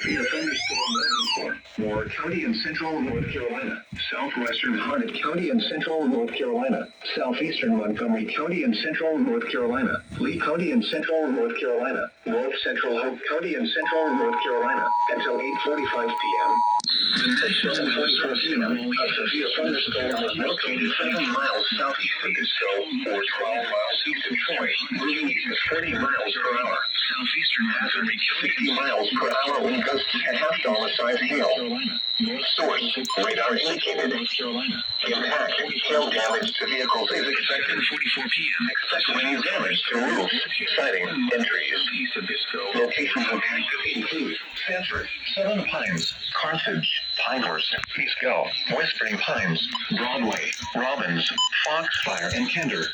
Severe thunderstorm warning for Moore County in central North Carolina, southwestern Harnett County in central North Carolina, southeastern Montgomery County in central North Carolina, Lee County in central North Carolina, north central Hope County in central North Carolina, until 8:45 p.m. The National Weather Service can warn a severe thunderstorm is located 7 miles southeast of Bisco or 12 miles east of Troy, moving east at 40 miles per hour. Southeastern Montgomery, 60 miles per hour wind gusts and $half-dollar-sized hail. Source, radar indicated. Impact, hail damage to vehicles is expected at 44 p.m. Expect wind damage to roofs, siding, and trees. Locations impacted include Sanford, Seven Pines, Carthage, Pinehurst, Pisco, Whispering Pines, Broadway, Robbins, Foxfire, and Kinder.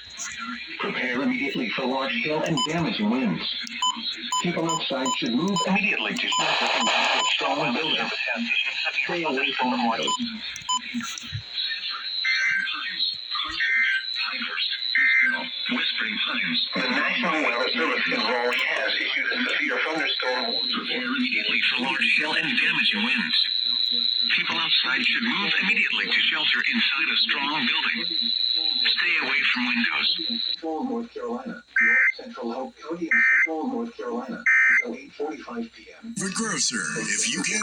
Prepare immediately for large hail and damaging winds. People outside should move immediately to shelter in strong buildings. Stay away from windows. Whispering Pines. The National Weather Service in Raleigh has issued a severe thunderstorm warning. Prepare immediately for large hail and damaging winds. People outside should move immediately to shelter inside a strong building. Stay away from windows. Central North Carolina, north central Hope County in central North Carolina until 8:45 p.m. The Grocer, if you can